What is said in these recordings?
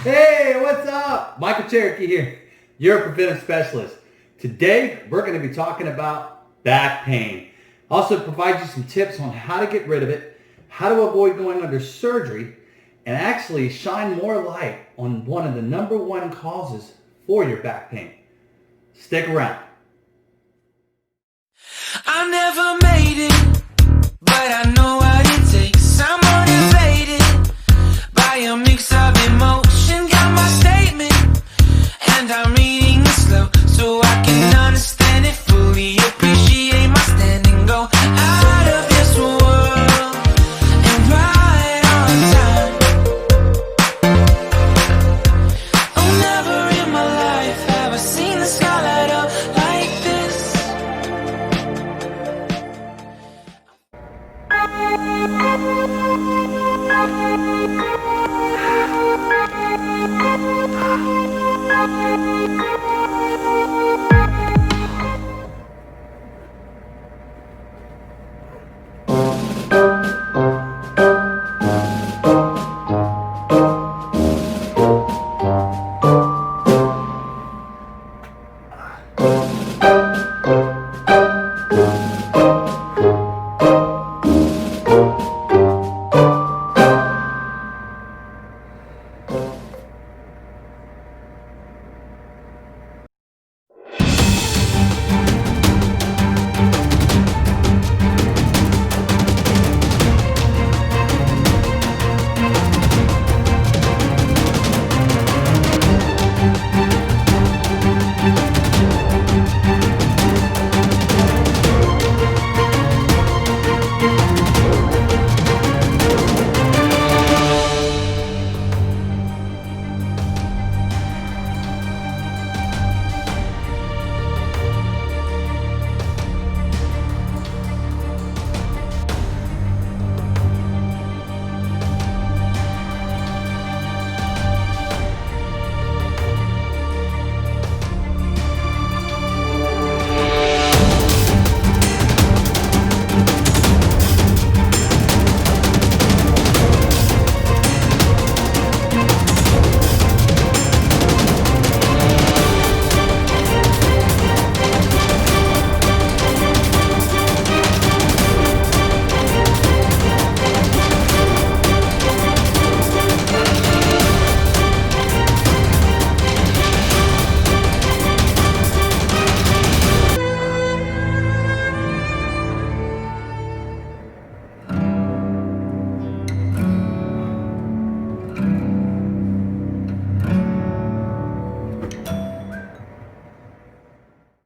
Hey, what's up? Michael Cherokee here, your preventive specialist. Today, we're going to be talking about back pain. Also provide you some tips on how to get rid of it, how to avoid going under surgery, and actually shine more light on one of the number one causes for your back pain. Stick around. I never made it, but I know what it takes. I'm motivated by a mix of emotion. Got my statement, and I'm reading it slow so I can understand it fully. Appreciate my standing, go out of this world and right on time. Oh, never in my life have I seen the sky light up like this.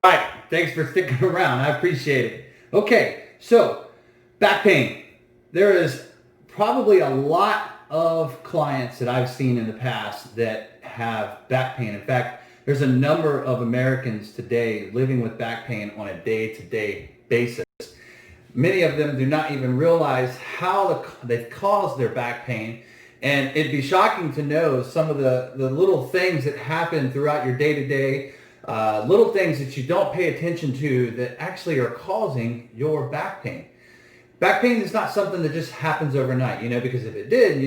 All right, thanks for sticking around. I appreciate it. Okay, so back pain. There is probably a lot of clients that I've seen in the past that have back pain. In fact, there's a number of Americans today living with back pain on a day-to-day basis. Many of them do not even realize how they've caused their back pain. And it'd be shocking to know some of the little things that happen throughout your day-to-day, little things that you don't pay attention to that actually are causing your back pain. Back pain is not something that just happens overnight, because if it did,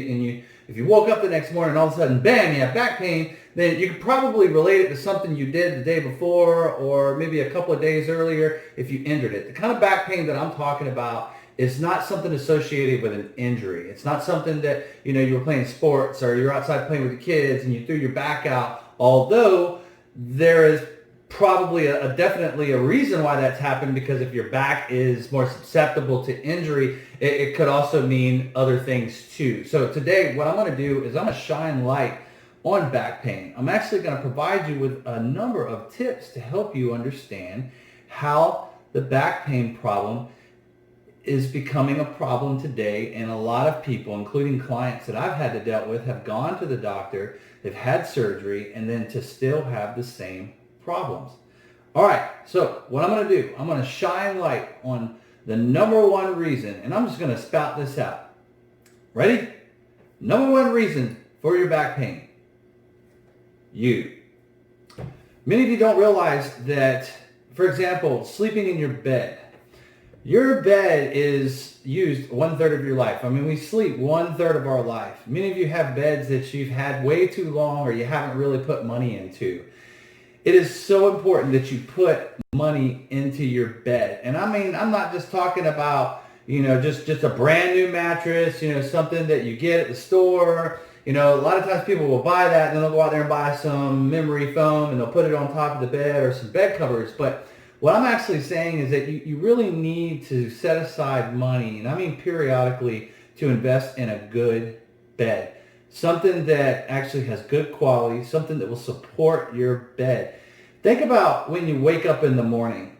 if you woke up the next morning and all of a sudden, bam, you have back pain, then you could probably relate it to something you did the day before or maybe a couple of days earlier if you injured it. The kind of back pain that I'm talking about is not something associated with an injury. It's not something that, you were playing sports or you're outside playing with the kids and you threw your back out, although there is probably definitely a reason why that's happened, because if your back is more susceptible to injury, it could also mean other things too. So today what I'm going to do is I'm going to shine light on back pain. I'm actually going to provide you with a number of tips to help you understand how the back pain problem is becoming a problem today, and a lot of people, including clients that I've had to deal with, have gone to the doctor, they've had surgery, and then to still have the same problems. All right, so what I'm going to do, I'm going to shine light on the number one reason, and I'm just going to spout this out. Ready? Number one reason for your back pain. You. Many of you don't realize that, for example, sleeping in your bed. Your bed is used 1/3 of your life. I mean, we sleep 1/3 of our life. Many of you have beds that you've had way too long or you haven't really put money into. It is so important that you put money into your bed. And I mean, I'm not just talking about, just a brand new mattress, something that you get at the store. A lot of times people will buy that and then they'll go out there and buy some memory foam and they'll put it on top of the bed or some bed covers. But what I'm actually saying is that you really need to set aside money, and I mean periodically, to invest in a good bed. Something that actually has good quality, something that will support your bed. Think about when you wake up in the morning.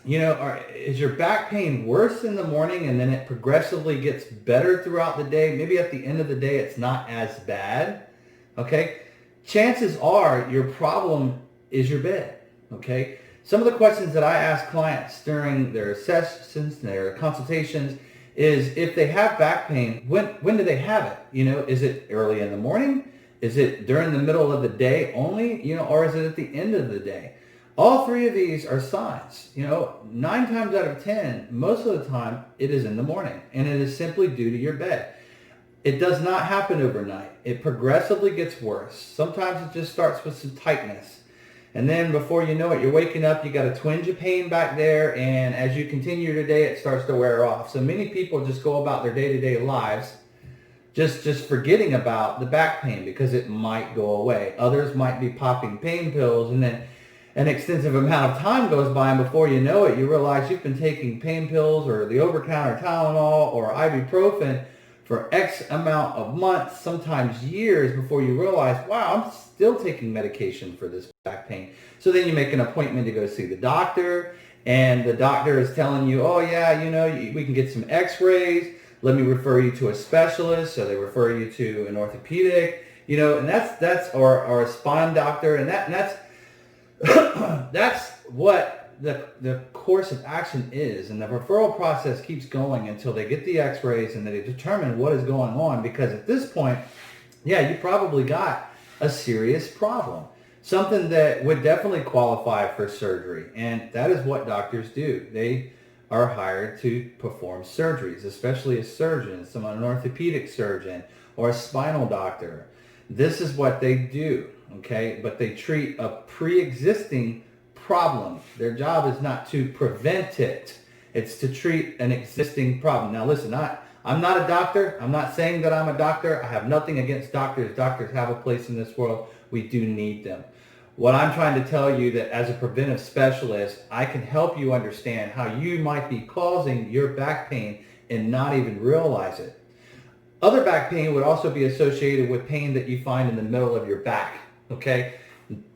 Is your back pain worse in the morning and then it progressively gets better throughout the day? Maybe at the end of the day it's not as bad. Okay? Chances are your problem is your bed. Okay? Some of the questions that I ask clients during their sessions, their consultations, is if they have back pain, when do they have it? Is it early in the morning? Is it during the middle of the day only? Or is it at the end of the day? All three of these are signs. 9 times out of 10, most of the time, it is in the morning, and it is simply due to your bed. It does not happen overnight. It progressively gets worse. Sometimes it just starts with some tightness. And then before you know it, you're waking up, you got a twinge of pain back there, and as you continue your day, it starts to wear off. So many people just go about their day-to-day lives just forgetting about the back pain because it might go away. Others might be popping pain pills, and then an extensive amount of time goes by, and before you know it, you realize you've been taking pain pills or the over-the-counter Tylenol or ibuprofen for X amount of months, sometimes years, before you realize, wow, I'm still taking medication for this back pain. So then you make an appointment to go see the doctor, and the doctor is telling you, oh yeah, we can get some x-rays. Let me refer you to a specialist. So they refer you to an orthopedic, and that's or a spine doctor, and that's that's what the course of action is. And the referral process keeps going until they get the x-rays and they determine what is going on, because at this point, yeah, you probably got a serious problem, something that would definitely qualify for surgery. And that is what doctors do. They are hired to perform surgeries, especially a surgeon, an orthopedic surgeon or a spinal doctor. This is what they do, okay? But they treat a pre-existing problem. Their job is not to prevent it. It's to treat an existing problem. Now listen, I'm not a doctor. I'm not saying that I'm a doctor. I have nothing against doctors. Doctors have a place in this world. We do need them. What I'm trying to tell you, that as a preventive specialist, I can help you understand how you might be causing your back pain and not even realize it. Other back pain would also be associated with pain that you find in the middle of your back, okay?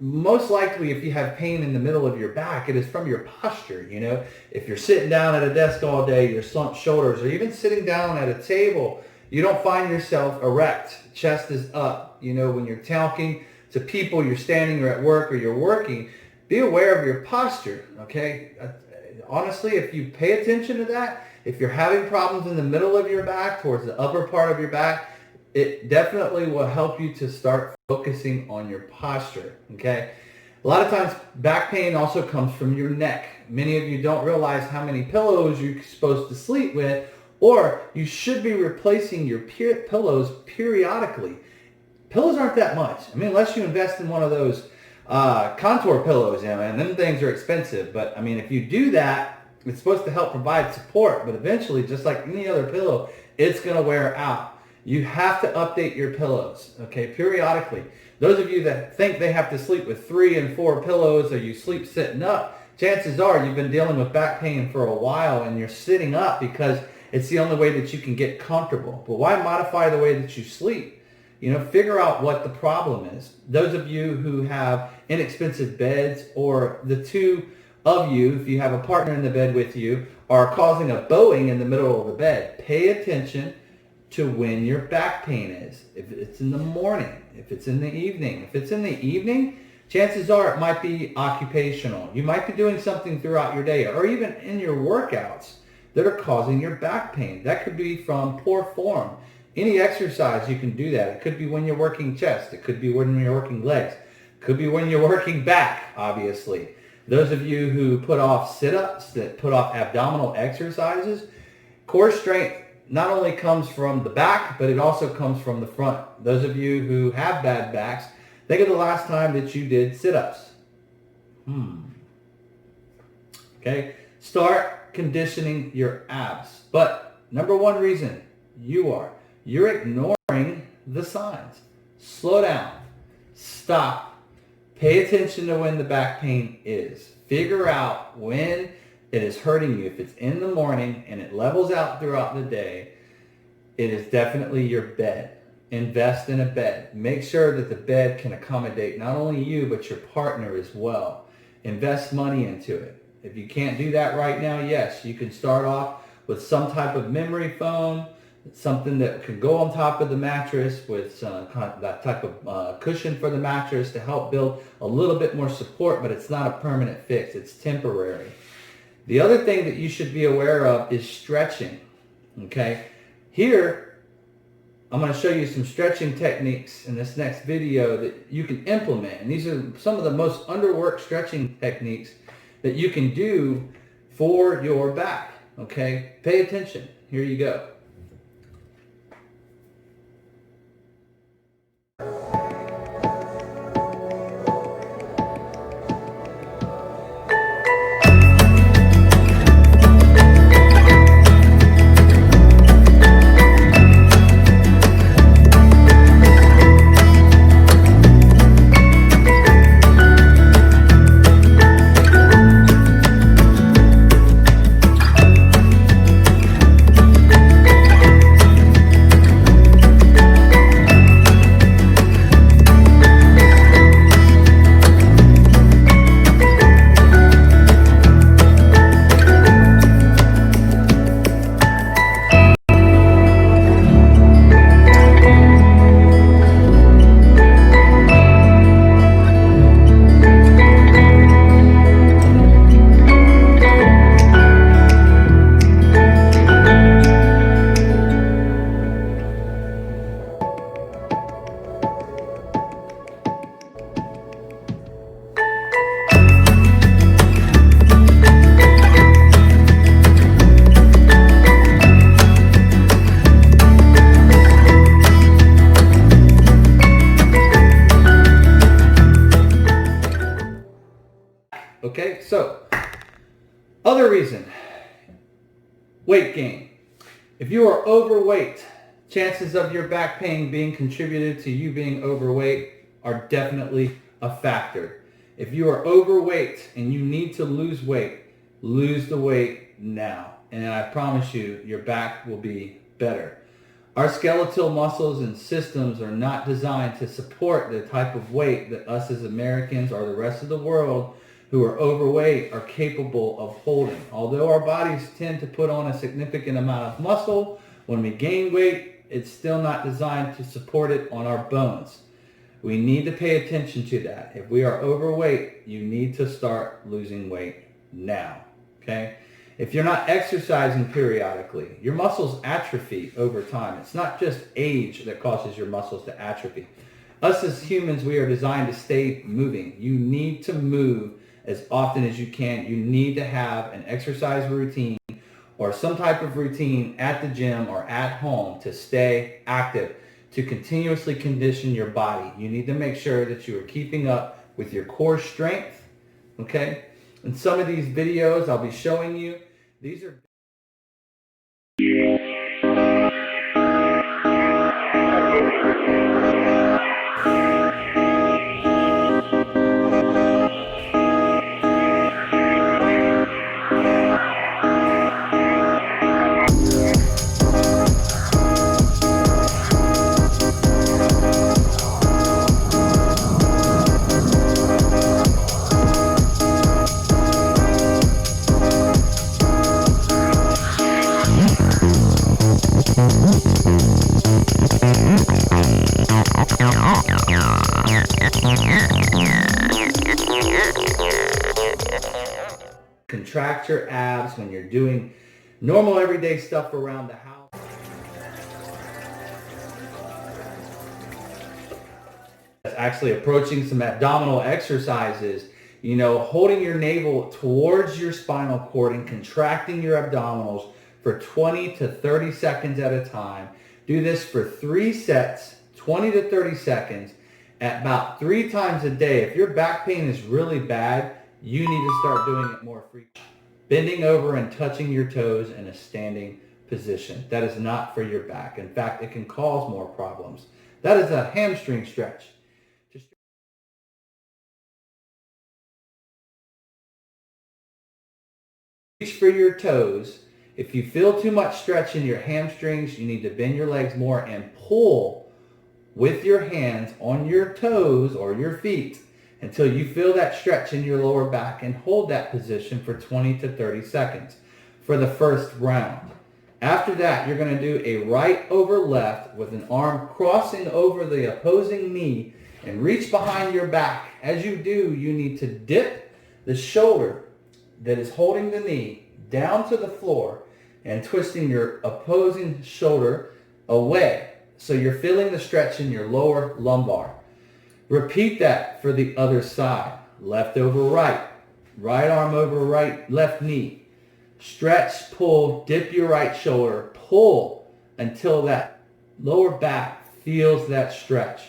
Most likely, if you have pain in the middle of your back, it is from your posture. If you're sitting down at a desk all day, your slumped shoulders, or even sitting down at a table, you don't find yourself erect, chest is up. When you're talking to people, you're standing or at work or you're working, be aware of your posture, okay? Honestly, if you pay attention to that, if you're having problems in the middle of your back, towards the upper part of your back, it definitely will help you to start focusing on your posture, okay? A lot of times, back pain also comes from your neck. Many of you don't realize how many pillows you're supposed to sleep with, or you should be replacing your pillows periodically. Pillows aren't that much. I mean, unless you invest in one of those contour pillows, and them things are expensive. But I mean, if you do that, it's supposed to help provide support, but eventually, just like any other pillow, it's going to wear out. You have to update your pillows, okay, periodically. Those of you that think they have to sleep with 3 and 4 pillows, or you sleep sitting up, chances are you've been dealing with back pain for a while and you're sitting up because it's the only way that you can get comfortable. But why modify the way that you sleep? Figure out what the problem is. Those of you who have inexpensive beds, or the two of you, if you have a partner in the bed with you, are causing a bowing in the middle of the bed, pay attention to when your back pain is. If it's in the morning, if it's in the evening. If it's in the evening, chances are it might be occupational. You might be doing something throughout your day, or even in your workouts, that are causing your back pain. That could be from poor form. Any exercise, you can do that. It could be when you're working chest. It could be when you're working legs. It could be when you're working back, obviously. Those of you who put off sit-ups, that put off abdominal exercises, core strength not only comes from the back, but it also comes from the front. Those of you who have bad backs, think of the last time that you did sit-ups. Okay, start conditioning your abs. But number one reason you're ignoring the signs. Slow down, stop, pay attention to when the back pain is. Figure out when it is hurting you. If it's in the morning and it levels out throughout the day, it is definitely your bed. Invest in a bed. Make sure that the bed can accommodate not only you, but your partner as well. Invest money into it. If you can't do that right now, yes, you can start off with some type of memory foam, something that can go on top of the mattress with that type of cushion for the mattress to help build a little bit more support, but it's not a permanent fix. It's temporary. The other thing that you should be aware of is stretching. Okay, here I'm going to show you some stretching techniques in this next video that you can implement. And these are some of the most underworked stretching techniques that you can do for your back. Okay, pay attention. Here you go. Okay, so other reason, weight gain. If you are overweight, chances of your back pain being contributed to you being overweight are definitely a factor. If you are overweight and you need to lose weight, lose the weight now. And I promise you, your back will be better. Our skeletal muscles and systems are not designed to support the type of weight that us as Americans or the rest of the world who are overweight are capable of holding. Although our bodies tend to put on a significant amount of muscle, when we gain weight, it's still not designed to support it on our bones. We need to pay attention to that. If we are overweight, you need to start losing weight now, okay? If you're not exercising periodically, your muscles atrophy over time. It's not just age that causes your muscles to atrophy. Us as humans, we are designed to stay moving. You need to move as often as you can. You need to have an exercise routine or some type of routine at the gym or at home to stay active, to continuously condition your body. You need to make sure that you are keeping up with your core strength, okay? In some of these videos I'll be showing you, these are contract your abs when you're doing normal everyday stuff around the house. Actually approaching some abdominal exercises holding your navel towards your spinal cord and contracting your abdominals for 20 to 30 seconds at a time. Do this for 3 sets, 20 to 30 seconds, at about 3 times a day. If your back pain is really bad, you need to start doing it more frequently. Bending over and touching your toes in a standing position. That is not for your back. In fact, it can cause more problems. That is a hamstring stretch. Reach for your toes. If you feel too much stretch in your hamstrings, you need to bend your legs more and pull with your hands on your toes or your feet until you feel that stretch in your lower back, and hold that position for 20 to 30 seconds for the first round. After that, you're going to do a right over left with an arm crossing over the opposing knee and reach behind your back. As you do, you need to dip the shoulder that is holding the knee down to the floor and twisting your opposing shoulder away. So you're feeling the stretch in your lower lumbar. Repeat that for the other side. Left over right. Right arm over right, left knee. Stretch, pull, dip your right shoulder. Pull until that lower back feels that stretch.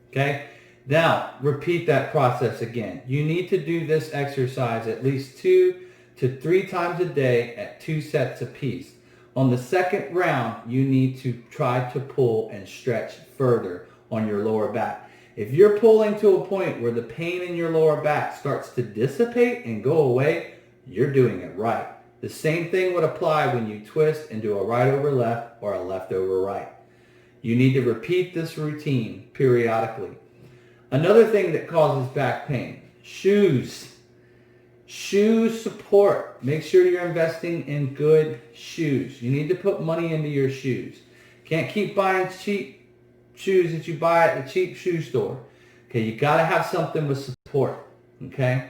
Okay? Now, repeat that process again. You need to do this exercise at least 2 to 3 times a day at 2 sets apiece. On the second round, you need to try to pull and stretch further on your lower back. If you're pulling to a point where the pain in your lower back starts to dissipate and go away, you're doing it right. The same thing would apply when you twist and do a right over left or a left over right. You need to repeat this routine periodically. Another thing that causes back pain, shoes. Shoe support. Make sure you're investing in good shoes. You need to put money into your shoes. Can't keep buying cheap shoes that you buy at the cheap shoe store. Okay, you got to have something with support. Okay?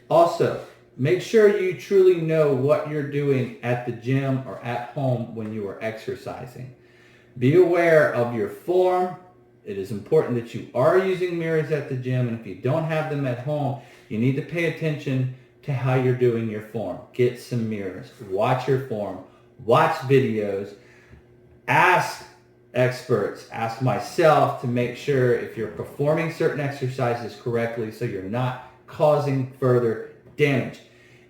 Also, make sure you truly know what you're doing at the gym or at home when you are exercising. Be aware of your form. It is important that you are using mirrors at the gym, and if you don't have them at home, you need to pay attention to how you're doing your form. Get some mirrors. Watch your form. Watch videos. Ask experts. Ask myself to make sure if you're performing certain exercises correctly so you're not causing further damage.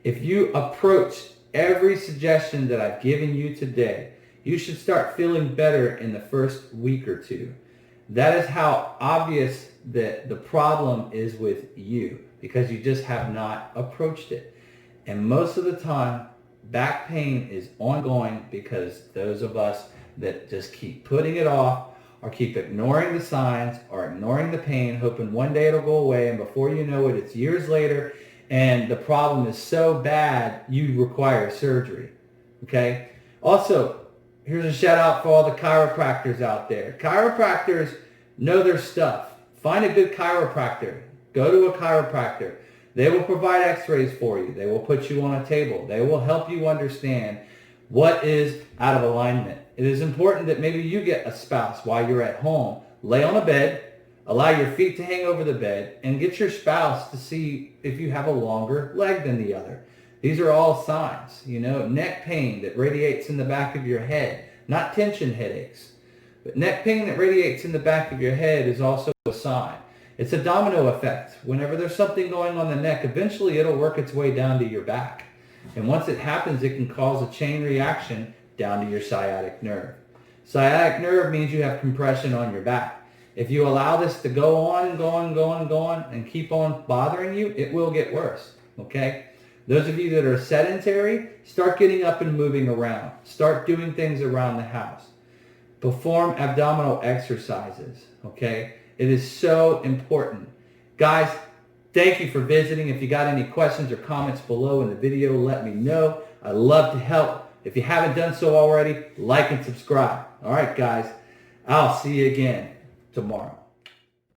If you approach every suggestion that I've given you today, you should start feeling better in the first week or 2. That is how obvious that the problem is with you, because you just have not approached it. And most of the time, back pain is ongoing because those of us that just keep putting it off or keep ignoring the signs or ignoring the pain, hoping one day it'll go away, and before you know it, it's years later, and the problem is so bad you require surgery. Okay? Also, here's a shout out for all the chiropractors out there. Chiropractors know their stuff. Find a good chiropractor. Go to a chiropractor. They will provide x-rays for you. They will put you on a table. They will help you understand what is out of alignment. It is important that maybe you get a spouse while you're at home. Lay on a bed, allow your feet to hang over the bed, and get your spouse to see if you have a longer leg than the other. These are all signs, neck pain that radiates in the back of your head, not tension headaches. But neck pain that radiates in the back of your head is also a sign. It's a domino effect. Whenever there's something going on the neck, eventually it'll work its way down to your back. And once it happens, it can cause a chain reaction down to your sciatic nerve. Sciatic nerve means you have compression on your back. If you allow this to go on and go on and go on and go on and keep on bothering you, it will get worse. Okay? Those of you that are sedentary, start getting up and moving around. Start doing things around the house. Perform abdominal exercises. Okay? It is so important. Guys, thank you for visiting. If you got any questions or comments below in the video, let me know. I'd love to help. If you haven't done so already, like and subscribe. All right, guys. I'll see you again tomorrow.